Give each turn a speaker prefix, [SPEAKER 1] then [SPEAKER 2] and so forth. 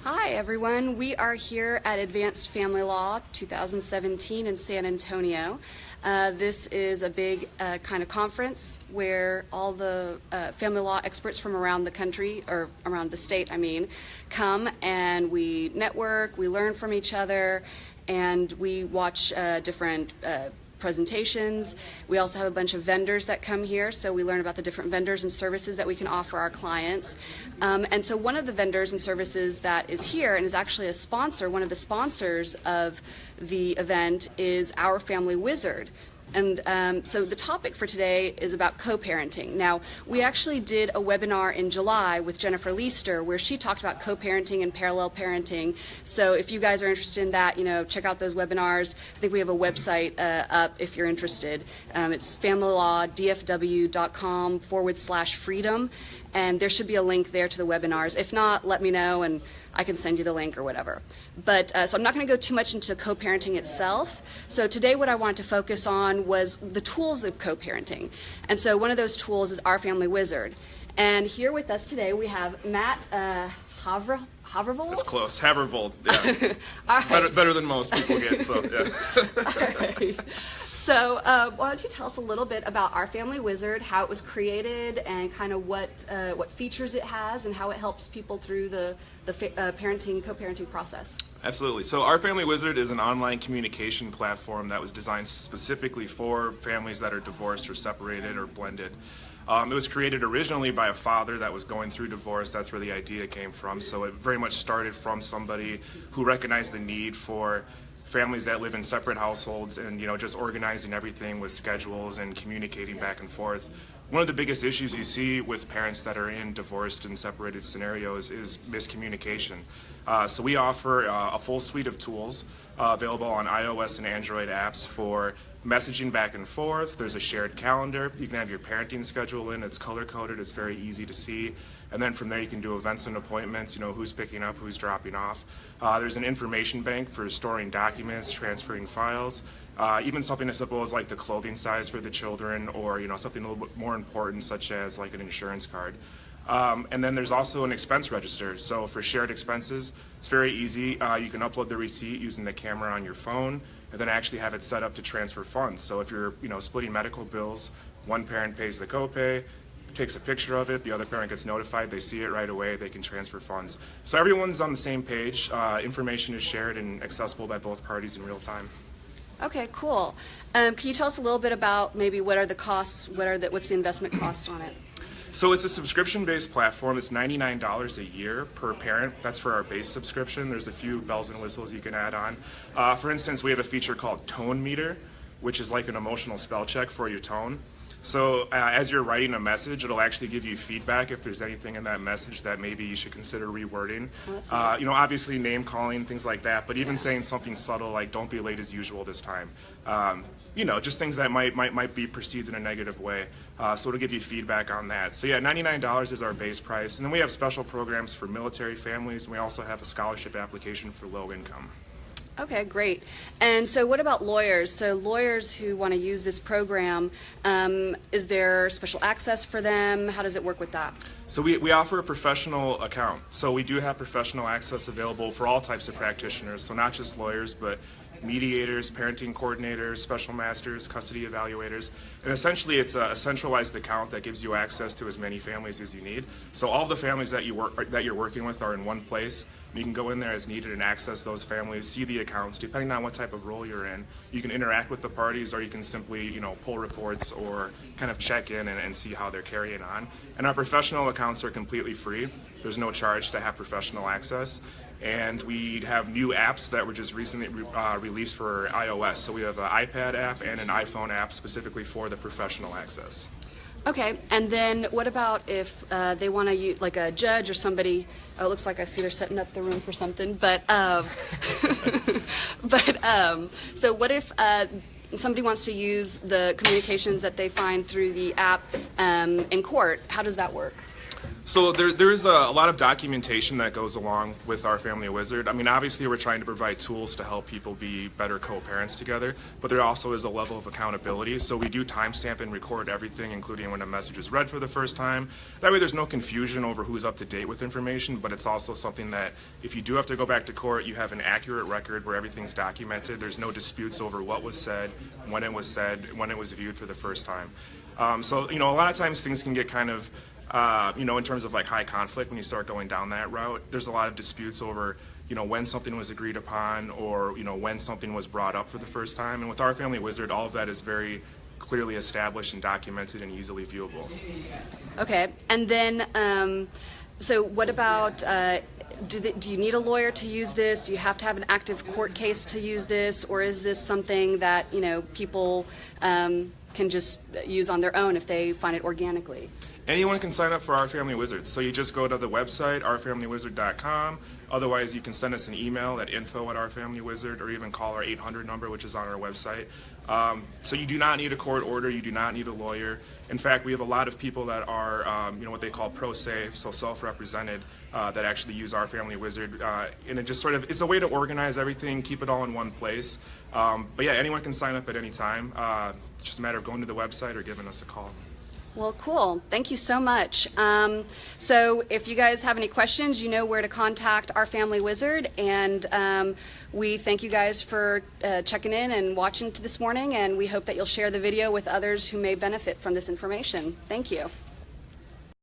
[SPEAKER 1] Hi everyone, we are here at Advanced Family Law 2017 in San Antonio. This is a big kind of conference where all the family law experts from around the country, or around the state I mean, come and we network, we learn from each other, and we watch different presentations. We also have a bunch of vendors that come here, so we learn about the different vendors and services that we can offer our clients. And so one of the vendors and services that is here and is actually a sponsor, one of the sponsors of the event, is Our Family Wizard. And so the topic for today is about co-parenting. Now, we actually did a webinar in July with Jennifer Leister where she talked about co-parenting and parallel parenting. So if you guys are interested in that, check out those webinars. I think we have a website up if you're interested. It's familylawdfw.com/freedom. And there should be a link there to the webinars. If not, let me know and I can send you the link or whatever. But so I'm not going to go too much into co-parenting itself. So today what I wanted to focus on was the tools of co-parenting. And so one of those tools is Our Family Wizard. And here with us today we have Matt Havervold?
[SPEAKER 2] That's close. Havervold, yeah. Right. Better than most people get, so yeah.
[SPEAKER 1] All right. So why don't you tell us a little bit about Our Family Wizard, how it was created, and kind of what features it has, and how it helps people through the co-parenting process.
[SPEAKER 2] Absolutely. So Our Family Wizard is an online communication platform that was designed specifically for families that are divorced or separated or blended. It was created originally by a father that was going through divorce. That's where the idea came from. So it very much started from somebody who recognized the need for families that live in separate households and just organizing everything with schedules and communicating back and forth. One of the biggest issues you see with parents that are in divorced and separated scenarios is miscommunication. So we offer a full suite of tools available on iOS and Android apps for messaging back and forth. There's a shared calendar. You can have your parenting schedule in. It's color-coded. It's very easy to see. And then from there you can do events and appointments, who's picking up, who's dropping off. There's an information bank for storing documents, transferring files, even something as simple as like the clothing size for the children, or something a little bit more important such as like an insurance card. And then there's also an expense register. So for shared expenses, it's very easy. You can upload the receipt using the camera on your phone and then actually have it set up to transfer funds. So if you're splitting medical bills, one parent pays the copay, takes a picture of it, the other parent gets notified, they see it right away, they can transfer funds. So everyone's on the same page. Information is shared and accessible by both parties in real time.
[SPEAKER 1] Okay, cool. Can you tell us a little bit about maybe what are the costs, what's the investment cost on it?
[SPEAKER 2] So it's a subscription-based platform. It's $99 a year per parent. That's for our base subscription. There's a few bells and whistles you can add on. For instance, we have a feature called Tone Meter, which is like an emotional spell check for your tone. So as you're writing a message, it'll actually give you feedback if there's anything in that message that maybe you should consider rewording. Oh, obviously name calling, things like that, but even saying something subtle like "Don't be late as usual this time." Just things that might be perceived in a negative way. So it'll give you feedback on that. So yeah, $99 is our base price, and then we have special programs for military families, and we also have a scholarship application for low income.
[SPEAKER 1] Okay, great. And so what about lawyers? So lawyers who want to use this program, is there special access for them? How does it work with that?
[SPEAKER 2] So we offer a professional account. So we do have professional access available for all types of practitioners. So not just lawyers, but mediators, parenting coordinators, special masters, custody evaluators. And essentially it's a centralized account that gives you access to as many families as you need. So all the families that you're working with are in one place. You can go in there as needed and access those families, see the accounts, depending on what type of role you're in. You can interact with the parties, or you can simply, pull reports or kind of check in and see how they're carrying on. And our professional accounts are completely free. There's no charge to have professional access. And we have new apps that were just recently released for iOS. So we have an iPad app and an iPhone app specifically for the professional access.
[SPEAKER 1] Okay, and then what about if they want to use, like a judge or somebody, it looks like I see they're setting up the room for something, but so what if somebody wants to use the communications that they find through the app in court? How does that work?
[SPEAKER 2] So there's a lot of documentation that goes along with Our Family Wizard. I mean, obviously we're trying to provide tools to help people be better co-parents together, but there also is a level of accountability. So we do timestamp and record everything, including when a message is read for the first time. That way there's no confusion over who's up to date with information, but it's also something that if you do have to go back to court, you have an accurate record where everything's documented. There's no disputes over what was said, when it was viewed for the first time. So, a lot of times things can get kind of in terms of like high conflict when you start going down that route. There's a lot of disputes over, when something was agreed upon or, when something was brought up for the first time. And with Our Family Wizard, all of that is very clearly established and documented and easily viewable.
[SPEAKER 1] Okay, and then, so what about, do you need a lawyer to use this? Do you have to have an active court case to use this? Or is this something that, people can just use on their own if they find it organically?
[SPEAKER 2] Anyone can sign up for Our Family Wizard. So you just go to the website, ourfamilywizard.com. Otherwise, you can send us an email at info@ourfamilywizard, or even call our 800 number, which is on our website. So you do not need a court order. You do not need a lawyer. In fact, we have a lot of people that are, what they call pro se, so self-represented, that actually use Our Family Wizard. And it just sort of, it's a way to organize everything, keep it all in one place. But yeah, anyone can sign up at any time. It's just a matter of going to the website or giving us a call.
[SPEAKER 1] Well, cool. Thank you so much. So if you guys have any questions, you know where to contact Our Family Wizard. And we thank you guys for checking in and watching this morning. And we hope that you'll share the video with others who may benefit from this information. Thank you.